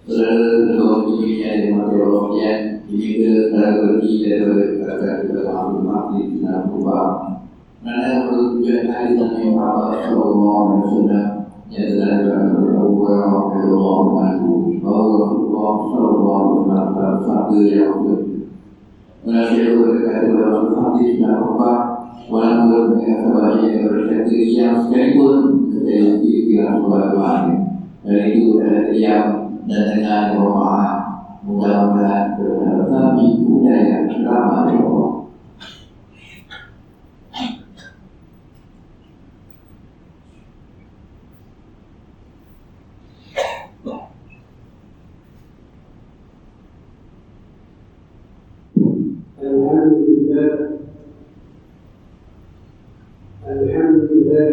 Seluruhnya yang teologinya ini berarti dari kata-kata maklumat di dalam kubah. Karena tujuan hari dan yang apa Allah sudah yang dalam berdoa kepada Allah Allah sallallahu alaihi wasallam satu yang menasihati kepada hadis dan kubah walaupun dengan sebagai bersyukur yang sekalipun seperti pikiran kepada dan itu adalah yang dan dengan doa mudah-mudahan berkami budaya selama Allah. Alhamdulillah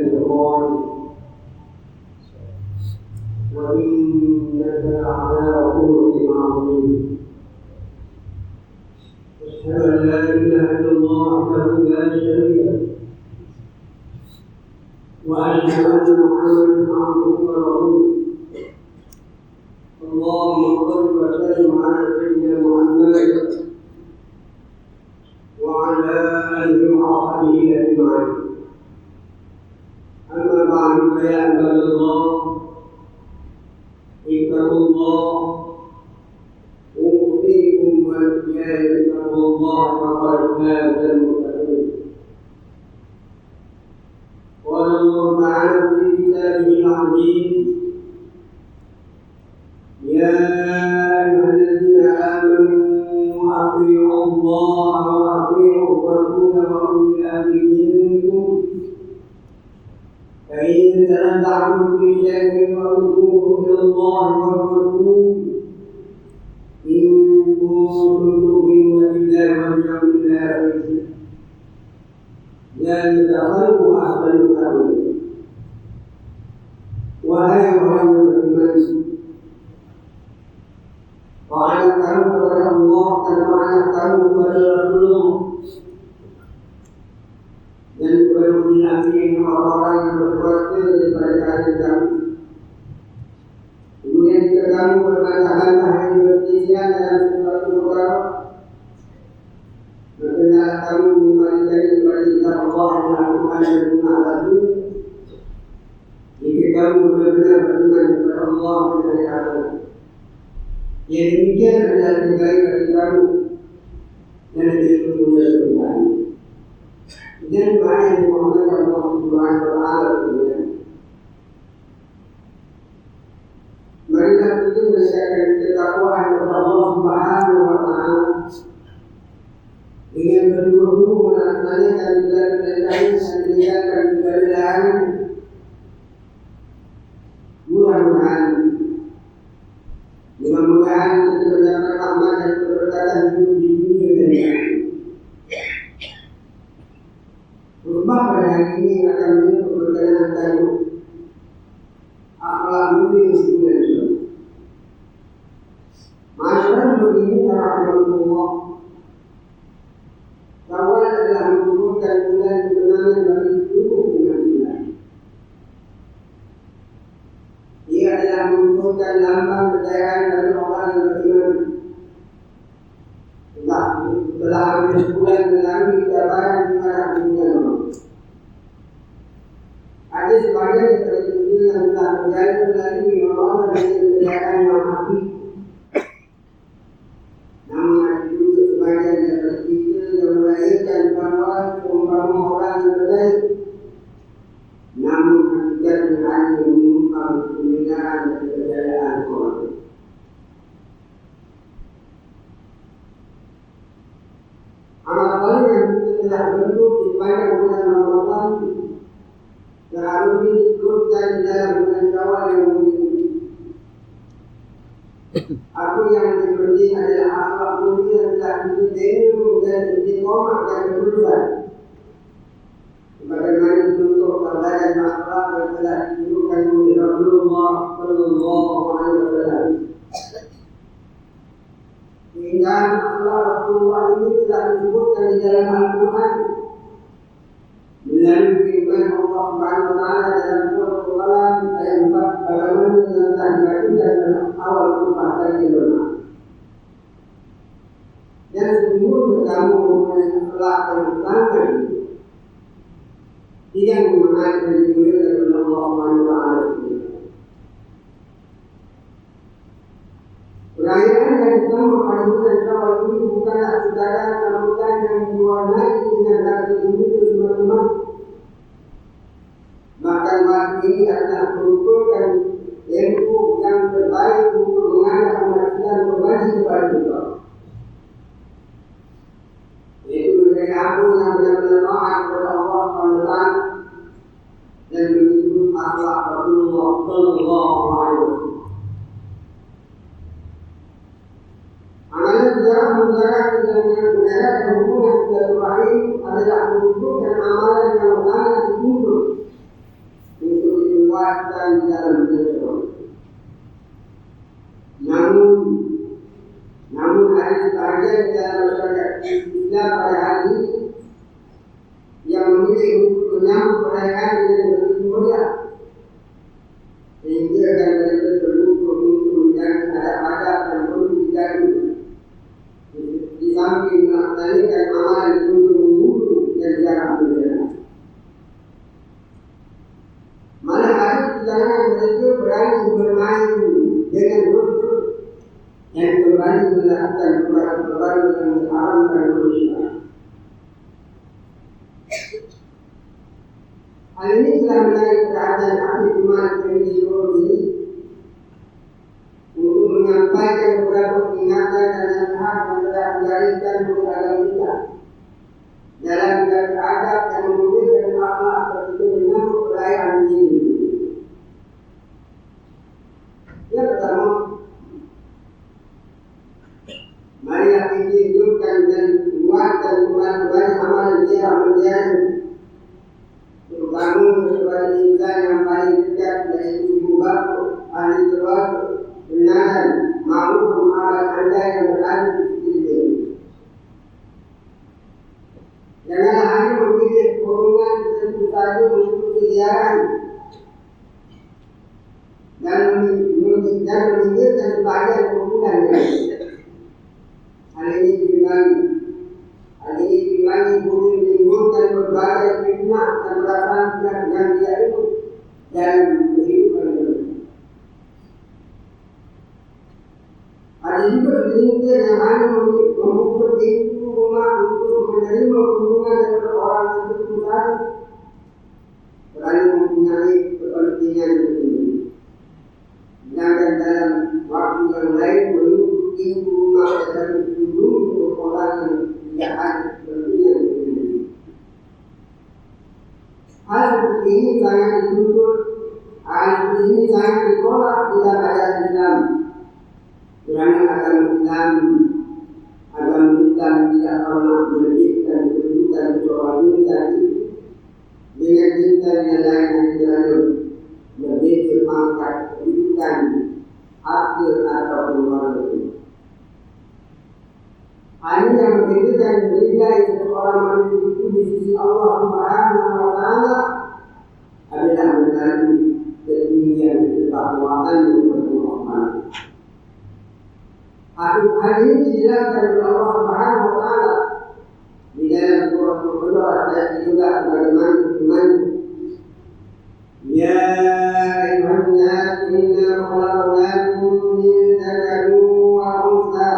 وإنك لعلى خلق عظيم أشهد أن لا إله إلا الله وحده لا شريك له وأشهد أن محمدا عبده ورسوله اللهم صل وسلم على سيدنا محمد وعلى آله وصحبه أجمعين أما بعد فيا عباد الله اتقوا الله أوصيكم وإياي بتقوى الله فقد فاز المتقون قال الله تعالى في كتابه العزيز يا أيها الذين آمنوا أطيعوا الله وأطيعوا الرسول وأولي الأمر منكم فإن تنازعتم في شيء فردوه إلى الله والرسول إن كنتم تؤمنون بالله واليوم الآخر ذلك خير وأحسن تأويلا وهي غير الإيمان وعلى الكرم kepada Allah dan wa'ala الكرم kepada Rasulullah dan kepada ulil orang-orang yang berkuasa daripada kerajaan kami. Kemudian jika kamu berbantah-bantah yang berselisih dalam sesuatu perkara, berkenaan kamu mengembalikan kepada kitab Allah yang Al-Quran dan Sunnah Rasul. Jika kamu benar-benar beriman kepada Allah dan hari akhirat, yang demikian adalah terbaik bagi kamu dan lebih berguna Tuhan. Dan banyak Muhammad Allah Subhanahu wa taala kemudian. Marilah kita menegakkan ketakwaan kepada Allah Subhanahu wa taala dengan berburu melaksanakan segala perintahnya dan meninggalkan segala larangan. Mudah-mudahan kita mendapat rahmat dan keberkatan hidup di dunia dan di akhirat. Khutbah pada hari ini akan menyentuh berkenaan tajuk akhlak mulia bulan Syawal. Masyarakat muslimin rahimahullah, Syawal adalah merupakan bulan kemenangan bagi seluruh umat Islam. Ia adalah merupakan lambang kejayaan bagi orang yang beriman. Setelah hampir sebulan mengalami cabaran di mana dunia orang. Ada sebagian daripada dunia yang telah berjaya melalui orang dengan kejayaan yang hati. Namun ada juga sebagian daripada kita yang melahirkan bahawa umpama orang yang berjaya. Namun hakikatnya hanya menumpang kebenaran dan kejayaan orang. Amal yang kita telah bentuk di sepanjang bulan Ramadan seharusnya diteruskan di dalam bulan Syawal yang mulia ini. Apa yang terpenting adalah akhlak mulia yang telah kita tengok dan istiqomah dan ketulusan. Bagaimana contoh teladan akhlak yang telah ditunjukkan oleh Rasulullah sallallahu alaihi wasallam. Sehingga akhlak Rasulullah ini telah disebutkan di dalam Al-Quran melalui firman Allah Subhanahu wa taala dalam surah Al-Qalam ayat 4 bagaimana yang telah dibacakan dalam awal surah tadi lagi lemah. Dan sesungguhnya kamu mempunyai akhlak yang melanggar tidak memenuhi dan dimuliakan oleh Allah Subhanahu wa taala. Perayaan yang ditambah pada bulan Syawal ini bukanlah sekadar sambutan yang diwarnai dengan rasa gembira teman-teman. Bahkan waktu ini adalah merupakan ilmu yang terbaik untuk mengajak umat Islam kembali kepada Allah. Yaitu menjadi aku yang benar-benar taat kepada Allah SWT dan mengikut akhlak Rasulullah Sallallahu Alaihi Wasallam. Amalan sejarah menjarah dengan menjaga hubungan silaturahim adalah merupakan amalan yang sangat dituntut untuk dikeluarkan di dalam Islam. Namun ada sebahagian di dalam masyarakat Islam pada hari ini yang memilih untuk menyambut perayaan dengan begitu meriah, sehingga akan mereka terlupa untuk menjaga adab-adab dan perlu dijaga. Di samping melaksanakan amalan untuk membunuh dan jarang berjalan. Mana ada sejarah mereka berani bermain dengan dosa yang kembali melakukan perkara-perkara yang diharamkan oleh Islam. Hal ini telah menarik perhatian ahli iman di seluruh ini untuk menyampaikan beberapa peringatan dan nasihat yang telah digariskan oleh agama kita dalam menjaga adab dan memberikan akhlak ketika menyambut perayaan ini. Yang pertama, marilah kita hidupkan dan kuatkan kembali amalan dia terutama kepada insan yang paling dekat yaitu ibu bapa, ahli keluarga, benaran, maupun sahabat anda yang berada di sekitar ini. Janganlah hanya memilih golongan tertentu saja untuk kegiatan dan memikirkan sebagian kumpulan yang hal ini boleh menimbulkan berbagai fitnah dan perasaan yang tidak itu dalam kehidupan mereka. Ada juga segelintir yang hanya membuka pintu rumah untuk menerima kunjungan dari orang tertentu saja, kerana mempunyai kepentingan tersendiri. Sedangkan dalam waktu yang lain menutup pintu rumah dan kunjung untuk orang yang tidak ada kepentingan tersendiri. Hal seperti ini sangat dituntut, hal seperti ini sangat ditolak di dalam ajaran Islam. Kerana agama Islam tidak pernah menjadikan kedudukan seorang insan dengan insan yang lain yang tidak berbeza pangkat, kedudukan, harta atau keluarga. Hanya yang membedakan nilai seorang manusia itu di sisi Allah Subhanahu wa taala adalah melalui ketinggian ketakwaan kepada Allah. Hal ini dijelaskan oleh Allah Subhanahu wa taala di dalam Al-Qur'an ayat juga bagaimana firman Ya ayyuhan nas inna khalaqnakum min dzakarin wa untha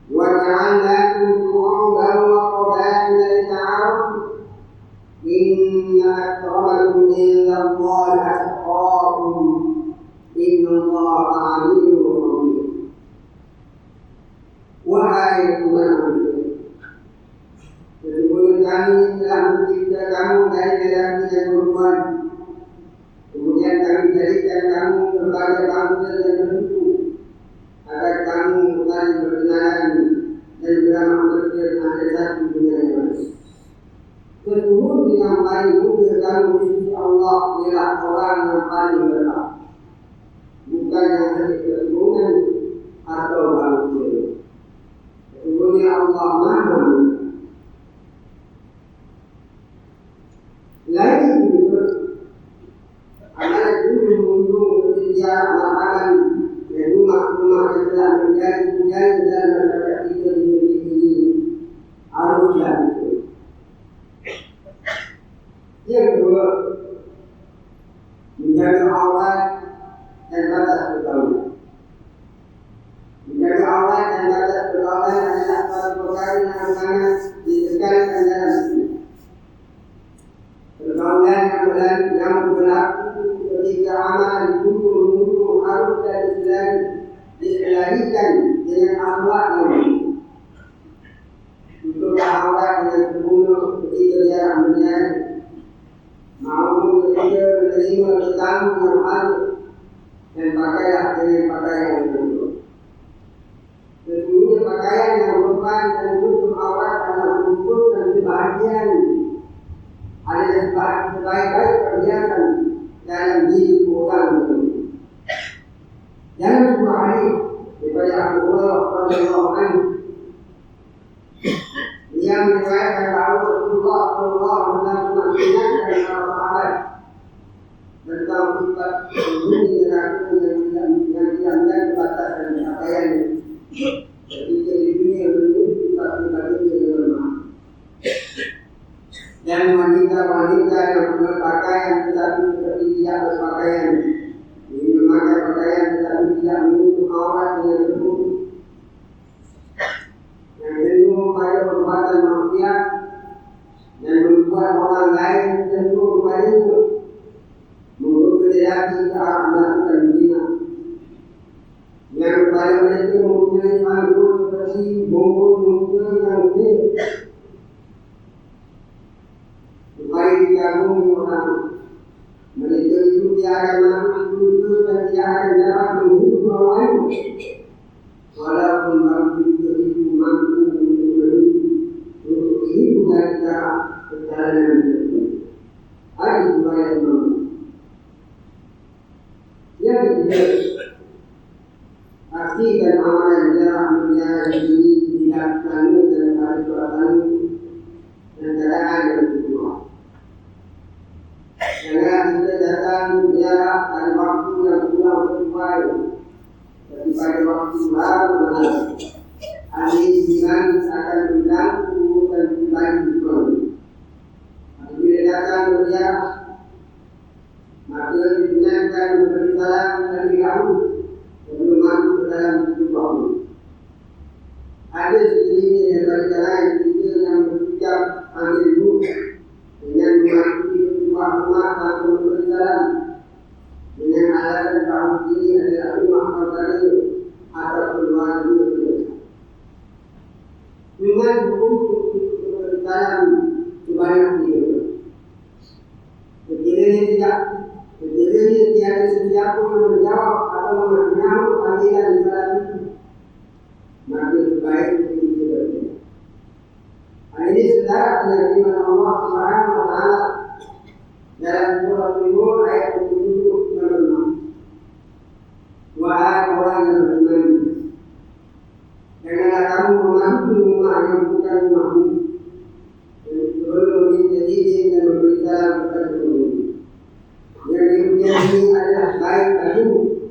wa ja'alnakum shu'uban wa qabaila lita'arafu inna akramakum indallahi atqakum innallaha 'alimun khabir. Wahai umat manusia, sesungguhnya kami telah mencipta kamu dari lelaki dan perempuan, kemudian kami jadikan kamu berbagai bangsa dan bentuk, agar kamu saling berkenalan dan beramah bersir ada satu dengan yang lain. Sesungguhnya yang paling mulia kamu di sisi Allah ialah orang yang paling berhak, bukan yang dari keturunan atau bangsa. Sesungguhnya Allah Maha. Lain juga amalan itu mengunjung ketiga makanan dan rumah-rumah telah menjadi dalam masyarakat kita di negeri ini harus dilakukan. Yang kedua, menjaga aurat dan batas pergaulan. Menjaga aurat dan batas pergaulan adalah suatu perkara yang sangat ditekankan dalam Islam. Pergaulan yang berlaku ketika amalan hukum harus diselarikan dengan akhlak yang baik. Untuk aurat dengan terbunuh ketika jarak menjauh, maupun ketika menerima tetamu yang hadir, dan pakailah dengan pakaian yang betul. Sesungguhnya pakaian yang berban dan menutup aurat adalah menunjukkan kebahagiaan, adalah sebaik-baik perhiasan dalam diri orang itu. Dalam sebuah hadis daripada Abu Hurairah radhiyallahu anhu, dia meriwayatkan bahawa Rasulullah sallallahu alaihi wasallam mengingatkan para sahabat tentang sifat penghuni neraka yang tidak menjaga batasan pakaiannya. Ketika di dunia dulu sifat pribadinya yang lemah. Dan wanita-wanita yang berpakaian tetapi seperti tidak berpakaian, ini memakai pakaian tetapi tidak menutup aurat dengan tertutup, yang cenderung pada perbuatan maksiat dan membuat orang lain cenderung kepadanya, membuat lelaki ke arah melakukan zina, yang kepada mereka mempunyai panggung seperti bonggol muka yang unik, supaya dikagumi orang. Mereka itu tidak akan mampu dan tidak akan dapat menghidup orang lain, walaupun mampu itu mampu untuk hidup dari cara perjalanan tersebut. Ada supaya mampu. Yang ketiga, pastikan amalan jarak menjauh ini dilakukan dalam hari suasana dan keadaan yang berubah. Jangan kita datang jarak dan waktu yang kurang sesuai, tapi pada waktu baru ahli iman akan mengganggu dan kembali berkoni. Apabila datang berjarak, maka dibenarkan memberi salam terlebih dahulu sebelum masuk ke dalam tubuh waktu. Ada sekeliling daripada jalan kita yang berucap ambil dulu dengan memasuki sebuah rumah tanpa memberi salam dengan alasan bahawa ini adalah rumah saudara atau keluarga kita. Dengan untuk memberi salam sebanyak tiga. Sekiranya tiada sesiapa yang menjawab atau menyahut panggilan salam itu, maka sebaiknya kita berdoa. Ini saudara dengan firman Allah Subhanahu wa taala dalam surah An-Nur ayat 77 dan 6. Wahai orang yang beriman, janganlah kamu memasuki rumah yang bukan rumahmu sebelum meminta izin dan memberi salam kepada penghuni. Yang demikian ini adalah baik bagimu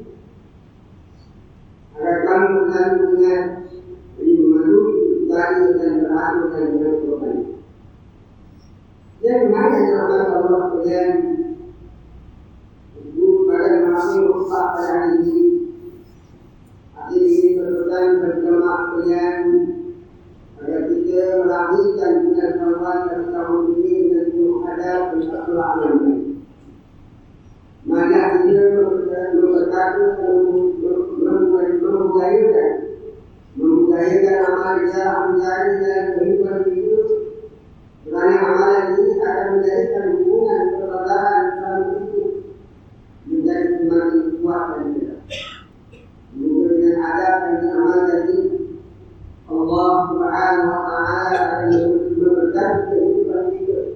agar kamu selalu ingat ini mematuhi tadi dan berakhir dan berkorban. Yang mana dalam Allah sekalian ibu pada masing rupa pada hari ini. Hati ini berpesan berjemaah sekalian agar kita melahirkan bulan Syawal dan tahun ini dengan penuh adab dan akhlak yang baik. Mana kita memperkatakan membudayakan amal jarak mencari dalam kehidupan hidup, kerana amalan ini akan menjadikan hubungan persaudaraan dalam hidup menjadi semakin kuat dan jelas. Semoga dengan adab dan amal tadi Allah Subhanahu wa taala akan memberkati kehidupan kita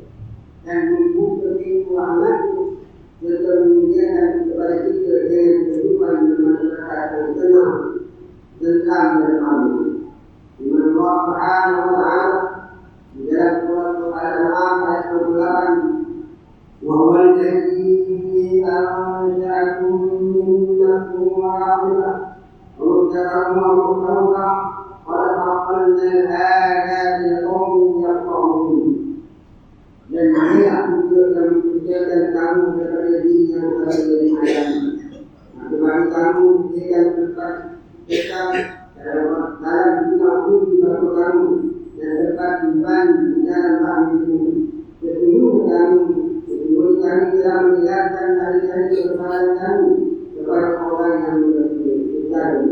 dan membuka pintu rahmat-Nya serta memuliakan kepada kita dengan kehidupan bermasyarakat yang tenang, tentram dan aman. Di mana Allah Subhanahu wa taala di dalam surah Al-An'am ayat 28, wa huwa alladzi ansha'akum min nafsin wahidah wa dan inilah tujuan yang menjadikan kamu daripada diri yang berada di ayam. Bagi kamu diberikan tempat dekat dalam dunia pun bagi kamu dan dekat iman di dalam hatimu. Sesungguhnya kami telah menjelaskan hari-hari kesalahan kami kepada orang yang berkata.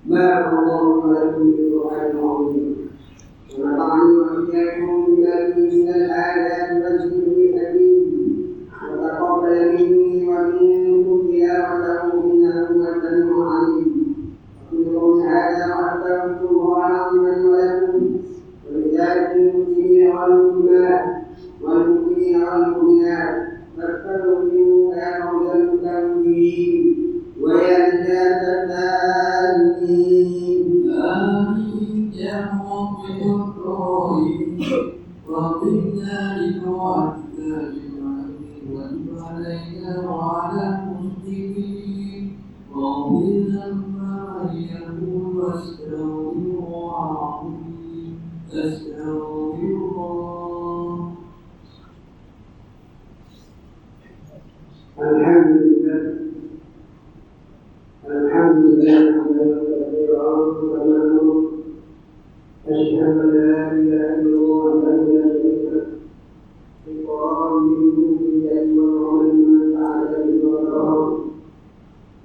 Barakallahu lakum fil Qur'anil azim. ونفعني وإياكم بما فيه من الآيات والذكر الحكيم وتقبل مني ومنكم تلاوته إنه هو السميع العليم. أقول قولي هذا وأستغفر الله العظيم لي ولكم ولسائر المسلمين والمسلمات والمؤمنين والمؤمنات فاستغفروه يا قوم المتوبين ويا نجاة التائبين. آمين يا رب الرحيم وقنا لطاعتك أجمعين وتب علينا وعلى المسلمين واغفر لنا من يقول أستغفر الله أستغفر الله. الحمد لله حمدا كثيرا تماما. أشهد أن لا إله إلا الله وحده لا شريك له إقرارا بالربوبية ومعلما تعالى بالقدر.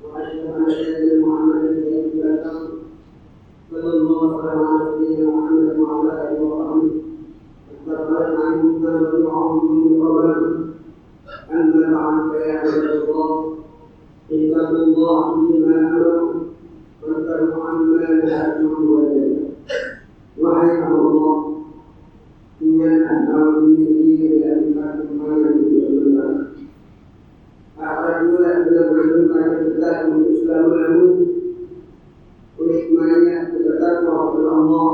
وأشهد أن سيدنا محمدا سيد البشر صلى الله على سيدنا محمد وعلى آله وصحبه استغفر عنهم فنبيعهم من قبل. أما بعد فيا عباد الله اتقوا الله فيما أمر واتقوا عما نهاكم عنه. وحياه الله إن الأمر بالدين إلى أمة محمد صلى الله عليه وسلم. أخرجوا لكم الإسلام والإسلام له ولحكمانية bertakwa kepada Allah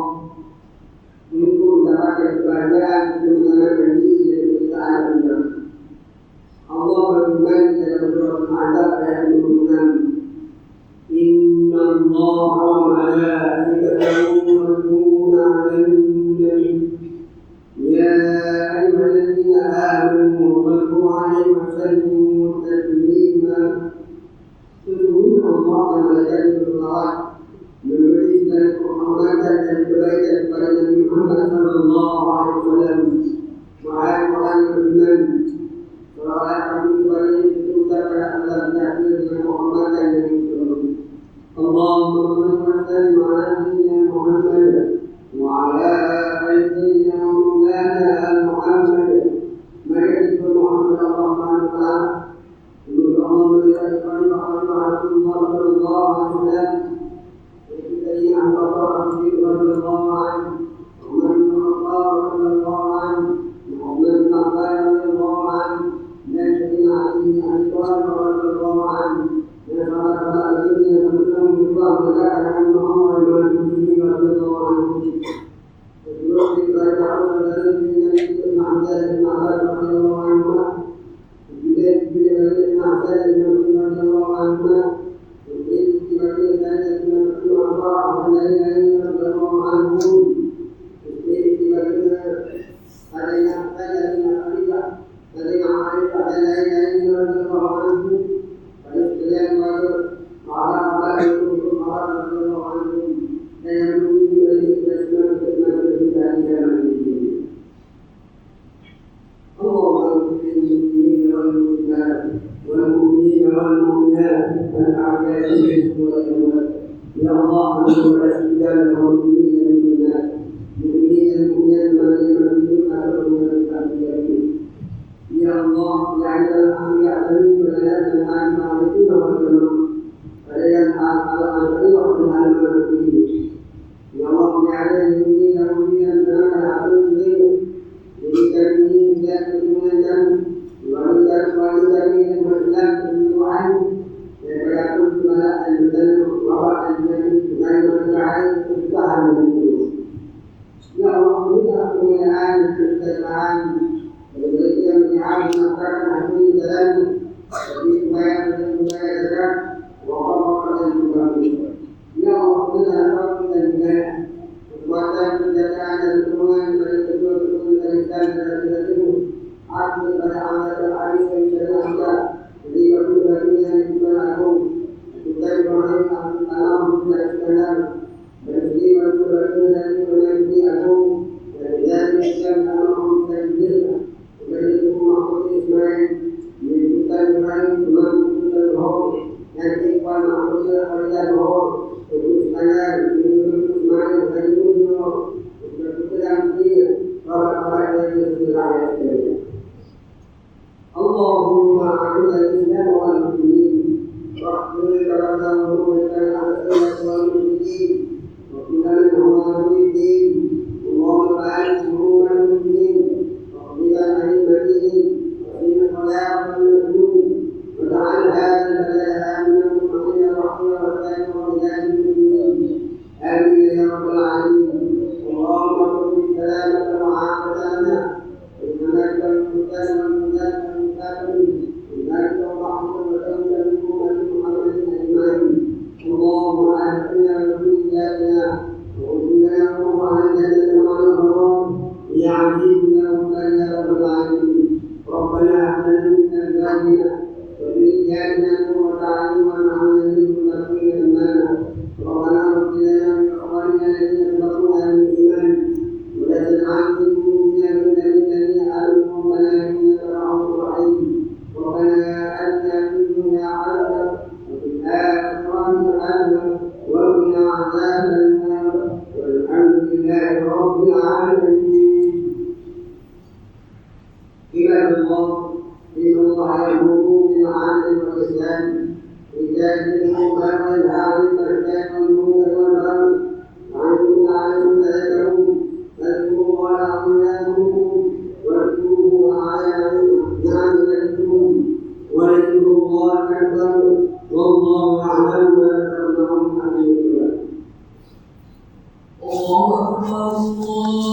untuk mendapatkan kebahagiaan kemenangan diri dan kecintaan kita. Allah berfirman dalam surat Al-Ahzab ayat 26, Inna Allah wa malaikatahu yusalluna 'alan nabi ya ayyuhalladzina amanu sallu 'alaihi wa sallimu taslima. Sesungguhnya Allah dan malaikat berselawat memberikan penghormatan dan kebaikan kepada Nabi Muhammad sallallahu alaihi wasallam. Wahai orang yang beriman, salawat kami kepada itu kepada Allah terakhir dengan penghormatan dan ikram. Allahumma salli ala sayyidina Muhammad wa ala ali sayyidina Muhammad. Mari kita Muhammad Allah Taala. Semoga Allah memberikan Rasulullah sallallahu alaihi wasallam. سيدنا أبو بكر رضي الله عنه عمر بن الخطاب رضي الله عنه وعمر بن عفان رضي الله عنه سيدنا علي بن أبي طالب رضي الله عنه صحابة الدنيا كلهم الله وذكر أنهم رجل المسلمين رضي الله عنهم ويروح ذلك عمر بن عباس بن عباس رضي الله عنهما وبلاد بن عباس رضي الله عنهما والمؤمنين والمؤمنات الأعداء والأموات يا الله أنت الرجال والمؤمنين والمؤمنات المؤمنين المؤمنات والمؤمنين والمؤمنات يا الله جعل الأنبياء والملائكة المعرفين والجماعة فليس على أن يعطيها المعرفين يا الله جعل المؤمنين والمؤمنات العدو منه لتكوين ذات المنزل ولتكوين المسلم عنه فيكون ملأ المدن وراء الجنة غير الجعل تفتح من القلوب. يا الله لتكون الآن تستمعان ولديك من عام مكان حسين كلامه وفي ما يكون وقرق المكان. teman dan roh nanti wan manusia kalian roh terus kalian terus main dari dulu berpegang dia orang-orang yang berada di Allahumma a'inna al-islam wal muslimin واحفظ كلامنا ومن على والمسلمين وكلنا هو الدين اللهم بارك شرور المسلمين وقضي ائمتهم وان خلاف المسلوب واجعل هذا البلد امنا مطمئنا رحمه وسائر بلاد المسلمين امين يا رب العالمين اللهم اغفر السلامه وعافيتنا انك المهتد والمهتد إنك رحمة وتولى محمد أجمعين اللهم أهدنا وذرياتنا وإنا قرآن جنة مع الأبرار يا عزيزنا وكان يا رب العالمين ربنا هب لنا من أزواجنا وذرياتنا قرة أعين واجعلنا للمتقين إماما ربنا اغفر لنا ولإخواننا الذين سبقونا بالإيمان ولا تجعل في قلوبنا غلا للذين آمنوا ربنا إنك رؤوف رحيم ربنا آتنا في الدنيا حسنة وفي الآخرة حسنة وقنا عذاب النار والحمد لله رب العالمين. عباد الله إن الله يأمر بالعدل والإحسان وإيتاء ذي القربى وينهى عن الفحشاء والمنكر والبغي يعظكم لعلكم تذكرون فاذكروا الله العظيم يذكركم واذكروه يعظكم ولذكر الله أكبر والله يعلم ما تصنعون. الله أكبر.